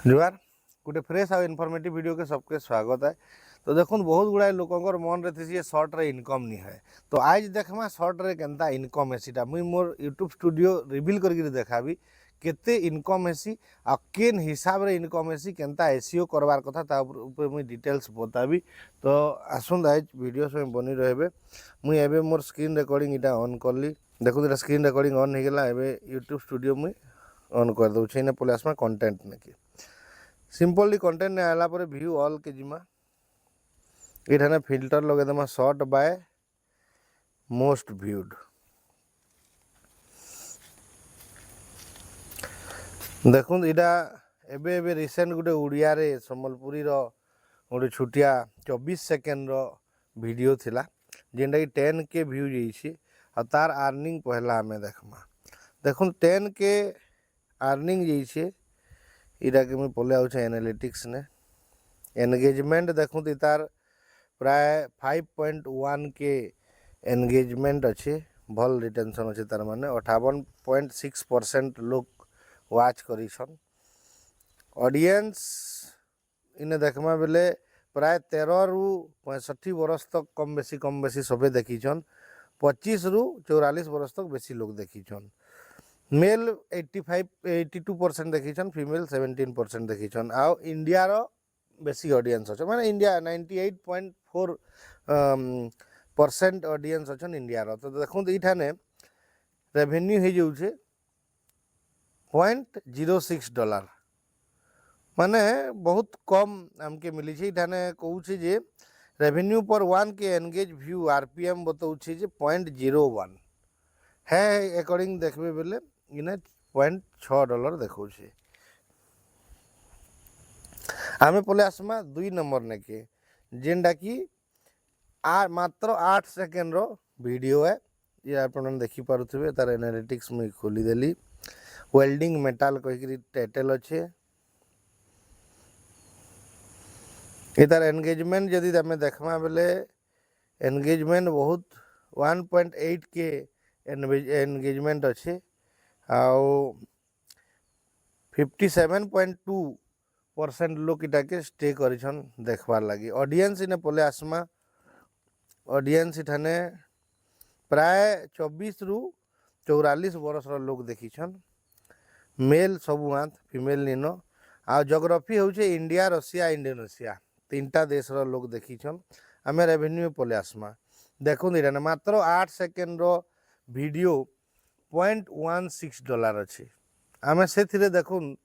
जुआर गोटे फ्रेश आउ इनफॉर्मेटिव वीडियो के सबके स्वागत है। तो देखुन बहुत गुड़ाए लोकंर मन रे थी सर्ट रे इनकम नहीं है। तो आज देखमा सर्ट रे केनता इनकम हेसीटा मुई मोर यूट्यूब स्टूडियो रिवील करके देखाबी केते इनकम हेसी आ केन हिसाब रे इनकम हेसी केनता एसईओ करवार कथा ता ऊपर मुई डिटेल्स बताबी। तो आसुन आज वीडियो में बनी रहबे। मुई एबे मोर स्क्रीन रिकॉर्डिंग इटा ऑन करली। देखो इटा स्क्रीन रिकॉर्डिंग ऑन हो गला। एबे यूट्यूब स्टूडियो मुई ऑन कर दउछे। इने पले आसमा कंटेंट नेकी सिंपली कंटेंट ने आला पर व्यू ऑल के जिमा इठाने फिल्टर लगे दमा शॉर्ट बाय मोस्ट व्यूड। देखुन इटा एबे एबे रिसेंट गुटे उड़िया रे संबलपुरी रो गोटे छुटिया 24 सेकेंड रो वीडियो थिला जेनटा कि 10K व्यू जाइछि आ तार अर्निंग पहला हमें देखमा। देखुन 10K अर्निंग जाइछि इटा के मैं पले आउछे एनालिटिक्स ने एंगेजमेंट देखूँ तो तार प्राय 5.1K एंगेजमेंट अच्छे भल रिटेंशन अच्छे तार माने 58.6% लोग वाच करिछन। ऑडियंस इने देखमा बेले प्राय 13 रु 65 वर्ष तक कम बेसी सबे देखीछन। 25 रु 44 वर्ष तक बेसी लोग देखीछन। Mail 82% देखीछन, female 17% देखीछन। आउ इंडिया रो बेसी ऑडियंस अच्छे माने इंडिया 98.4% ऑडियंस अच्छन इंडिया रो। तो देखो इठाने रेवेन्यू हो जाऊे $0.06 माने बहुत कम आमके मिली छे। इठाने कहूँ जे रेवेन्यू पर 1K एनगेज व्यू आरपीएम बताऊे जे 0.01 है। अकॉर्डिंग देखबे बेले इने $0.6 देखौछे। आमे पले आसमा 2 नंबर ने के जेनटा कि मात्र 8 सेकेंड रो वीडियो है। ये आपन देखि पारुथिबे तार एनालिटिक्स में खोली देली। वेल्डिंग मेटल कहिकरी टाइटल अच्छे। ये तार एंगेजमेंट जदि आमे देखमा बेले एंगेजमेंट बहुत 1.8K एंगेजमेंट अच्छे आउ 57.2% लोग इटा के स्टे करिछन देखबार लगी। ऑडियंस इने पले आसमा ऑडियंस इठाने प्राय 24 रु 44 वर्ष लोग देखीछन। मेल सबु आंत फीमेल निनो। आ जोग्राफी होचे इंडिया रशिया इंडोनेशिया 3टा देश रो लोग देखीछन। आमे रेवेन्यू पले आसमा देखुन इठाने मात्र 8 सेकेंड रो वीडियो $0.16 अच्छे। आमे से थिरे देखुन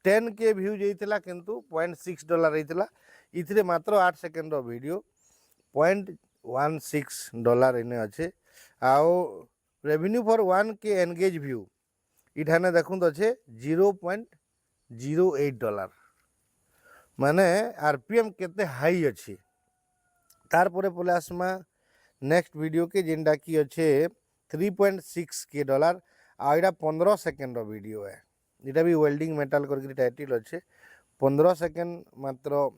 10K व्यू जाइतिला किंतु $0.6 रहितिला। इथिरे मात्र 8 सेकेंड रो वीडियो $0.16 इने अच्छे। आओ revenue for 1K engage view इठाने देखुन अच्छे $0.08 माने आरपीएम केते हाई अच्छे। तार परे पले आसमा नेक्स्ट वीडियो के जेनटा की अच्छे $3.6K आ इटा 15 सेकेंड रो वीडियो है। इटा भी वेल्डिंग मेटल करके टाइटल अच्छे। 15 सेकेंड मात्र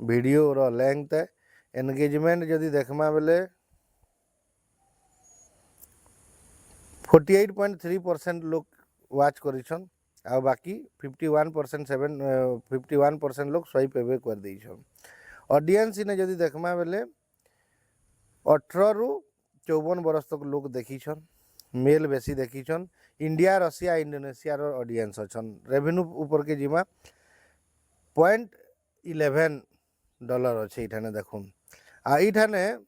वीडियो रो लेंथ है। एंगेजमेंट जदि देखमा बेले 48.3% लोग वाच करिछन आ बाकी 51% लोग स्वाइप एवे कर देइछन। ऑडियंस इने जदि देखमा बेले 18 रु 54 वर्ष तक लोग देखीछन। मेल बेसी देखीछन। इंडिया रशिया इंडोनेशिया रो ऑडियंस अच्छन। रेवेन्यू ऊपर के जिमा $0.11 अच्छे इठाने देखुन। आ इठाने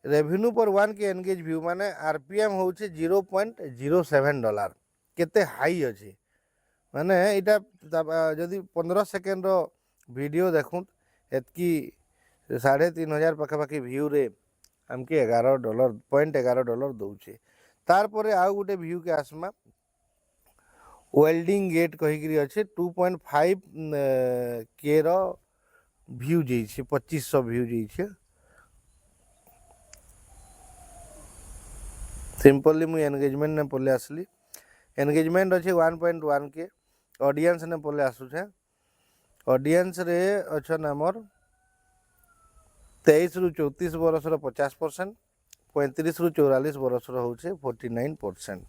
रेवेन्यू पर 1K एनगेज व्यू माने आरपीएम होचे $0.07 केते हाई अच्छे। माने इटा जदि 15 सेकेंड रो वीडियो देखुन एतकी 3,500 पाखापाखि व्यू रे हमके $0.11 दौचे। तार परे आउ गुटे व्यू के आसमा वेल्डिंग गेट कहिकरी अच्छे 2.5K रो व्यू जाइछे 2500 व्यू जाइछे। सिंपली मुई एंगेजमेंट ने पले आसली। एंगेजमेंट अच्छे 1.1K। ऑडियंस ने पले आसुछे। ऑडियंस रे अच्छन हमर 23 रु 34 वर्ष रो 50%, 35 रु 44 वर्ष रो होचे 49%।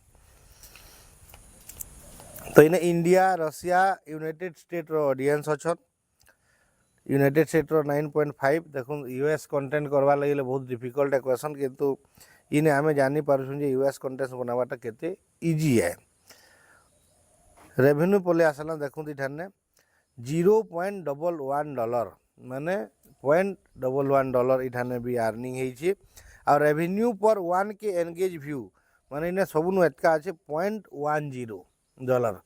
तो इने इंडिया रशिया यूनाइटेड स्टेट रो ऑडियंस अच्छन यूनाइटेड स्टेट रो 9.5 देखुन यूएस कंटेंट करवा लगे बहुत डिफिकल्ट क्वेश्चन किंतु इने आमे जानी पारुछन जे यूएस कंटेंट बनावाटा केते इजी है। रेवेन्यू पले आसला देखुन इठाने $0.11 माने $0.11 इठाने भी अर्निंग है और रेवेन्यू पर 1K एंगेज व्यू माने इने सबनु एतका আছে $0.10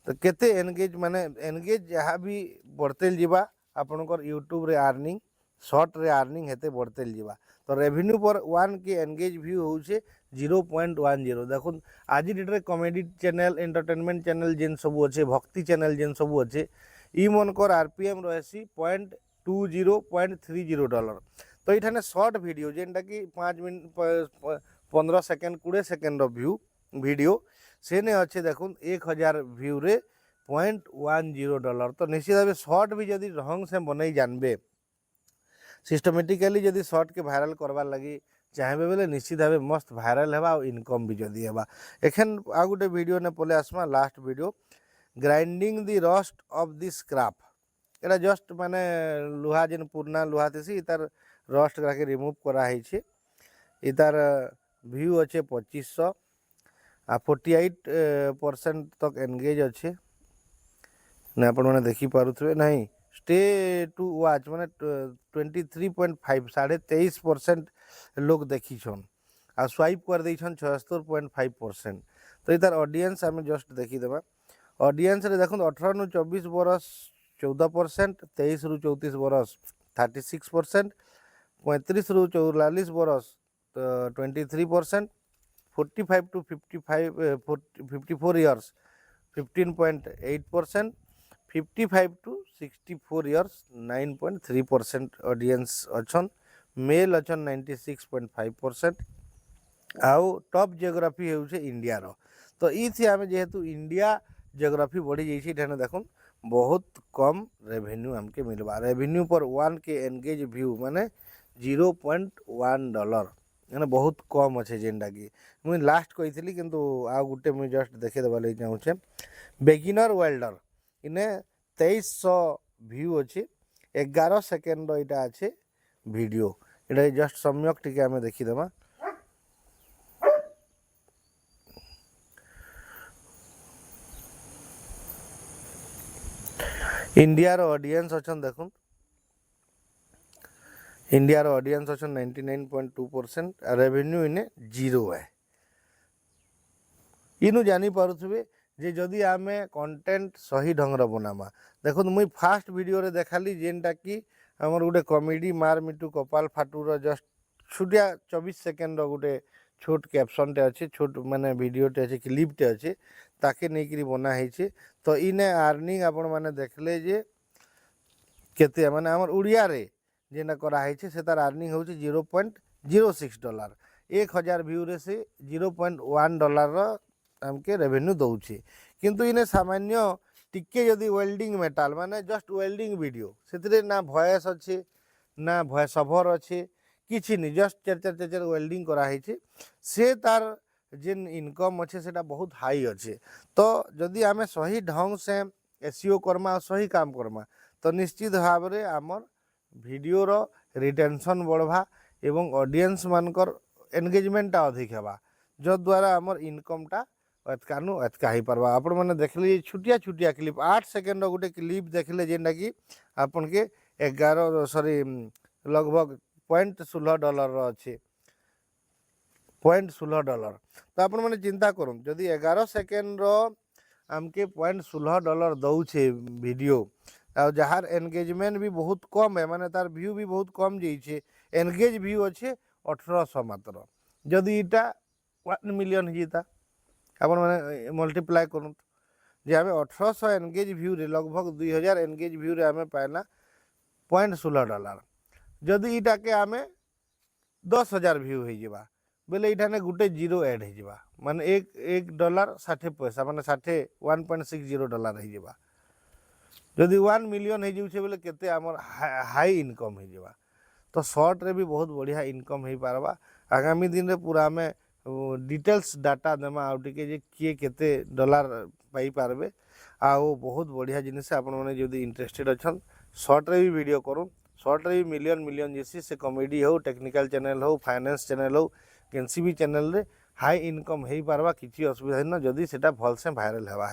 तो केते एंगेज माने एंगेज जहाँ भी बढ़तेल जीवा आपनकर यूट्यूब रे अर्निंग शॉर्ट रे अर्निंग हेते बढ़तेल जीवा तो रेवेन्यू पर 1K एंगेज व्यू होउछे 0.10 देखुन आज डेट रे कॉमेडी चैनल एंटरटेनमेंट चैनल जेन सब अच्छे भक्ति चैनल जेन सब अच्छे ई मनकर आरपीएम रही $0.20.30 तो ये शॉर्ट वीडियो जेनटा कि 5 minute 15 second 20 second view video सेने अच्छे देखुन 1000 व्यू रे $0.10 तो निश्चित भाव शॉर्ट भी जदि ढंग से बनई जानबे सिस्टमेटिकली जदि शॉर्ट के भाइराल करवार लगी चाहे बेले निश्चित भाव मस्त भाइराल हेबा और इनकम भी जदि हेबा एखन आ गोटे वीडियो ने पले आसमा last video grinding the rust of the scrap एटा जस्ट माने लुहा जेन पुराना लुहा थेसी तार रस्ट के रिमूव करा है इतार व्यू अच्छे 2500 आ 48% तक एंगेज अच्छे ना आपण मैंने देखी पारुथे नहीं स्टे टू वाच माने 23.5 23.5% लोग देखी छन आ स्वाइप कर दी 76.5% तो इतार ऑडियंस आम जस्ट देखी देबा ऑडियंस रे देखो 18 नु 24 बरस 14%, 23 रु 34 बरस 36%, 35 रु 44 बरस 23%, 45 to 54 years 15.8%, 55 to 64 years 9.3% audience अच्छन मेल अच्छन 96.5% आउ टॉप जियोग्राफी होउछे इंडिया रो तो ई थी आमे जेहेतु इंडिया जियोग्राफी बढ़ी जाइए ठाने देखुन बहुत कम रेवेन्यू हमके मिलवा रेवेन्यू पर 1K एंगेज व्यू माने $0.1 माने बहुत कम अच्छे जेनटा कि मुझे लास्ट कही किंतु आ गुटे मुझे जस्ट देखे देवा लगी चाहूचे बेगिनर वेल्डर इने 2300 व्यू अच्छे 11 सेकेंड इटा अच्छे वीडियो इटा जस्ट सम्यक टिके आमे देखीदेमा इंडिया रो ऑडियंस अच्छन देखुन इंडिया रो ऑडियंस अच्छन 99.2% रेवेन्यू इने 0 है इनु जानी पारुथबे जे जदि आमे कंटेंट सही ढंग रो बनामा देखुन मुई फास्ट वीडियो रे देखाली जेनटा कि हमर गुटे कॉमेडी मार मिटू कपाल फाटू रो जस्ट छुटिया 24 सेकेंड रो गुटे छोट कैप्शन टे अच्छे छोट माने वीडियो टे अच्छे क्लिप टे अच्छे ताके नहीं बना है तो इने अर्निंग आपण माने देखले जे केते माने हमर उड़िया रे जेना करा है से तार अर्निंग होउछ $0.06 1000 व्यू रे से $0.1 रो हमके रेवेन्यू दउछे किंतु इने सामान्य टिके जदी वेल्डिंग मेटल माने जस्ट वेल्डिंग वीडियो सेतरे ना वॉइस अच्छे ना वॉइस ओवर अच्छे किछि नि जस्ट चर वेल्डिंग करा है से तार जेन इनकम अच्छे सेटा बहुत हाई अच्छे तो जदि आमे सही ढंग से एसईओ करमा सही काम करमा तो निश्चित भाव रे आमर वीडियो रो रिटेंशन बढ़वा एवं ऑडियंस मानकर एंगेजमेंट अधिक हेबा जो द्वारा आमर इनकम टा एतकानु एतका ही परवा आपण माने देखली छुटिया छुटिया क्लिप 8 सेकेंड रो गुटे क्लिप देखले जेनटा कि आपन के 11 सॉरी लगभग $0.16 रो अच्छे $0.16 तो आपण मैंने चिंता करूँ जदि 11 सेकेंड रो आमके $0.16 दौचे वीडियो आ जार एंगेजमेंट भी बहुत कम है माने तार व्यू भी बहुत कम जाइए एंगेज व्यू अच्छे 1800 मात्र जदि इटा 1 मिलियन जीता आपण मैंने मल्टीप्लाई करूँ जे आम 1800 एंगेज व्यू रे लगभग 2000 एंगेज व्यू रे आम पाइला $0.16 जदि इटा के आम 10,000 व्यू हो जावा बोले ये गोटे जीरो एड हो माने $1 60 पैसा माने 1.60 डॉलर हो जदि 1 मिलियन हो जाऊे बोले केते आमर हाई इनकम हो तो शॉर्ट रे भी बहुत बढ़िया इनकम हो पारबा आगामी दिन रे पूरा आम डिटेल्स डाटा देमा आउ टिके जे किए केते डॉलर पाइपारे आउ बहुत बढ़िया जिनिस आपण मैंने जदि इंटरेस्टेड अच्छा सर्ट्रे भी वीडियो करूँ सर्ट्रे भी मिलियन मिलियन जैसी से कॉमेडी हो टेक्निकल चैनल हो फाइनेंस चैनल हो केनसी भी चैनल रे हाई इनकम हो पार्बा किसी असुविधा न जदि से भलसे भाइराल हेबा।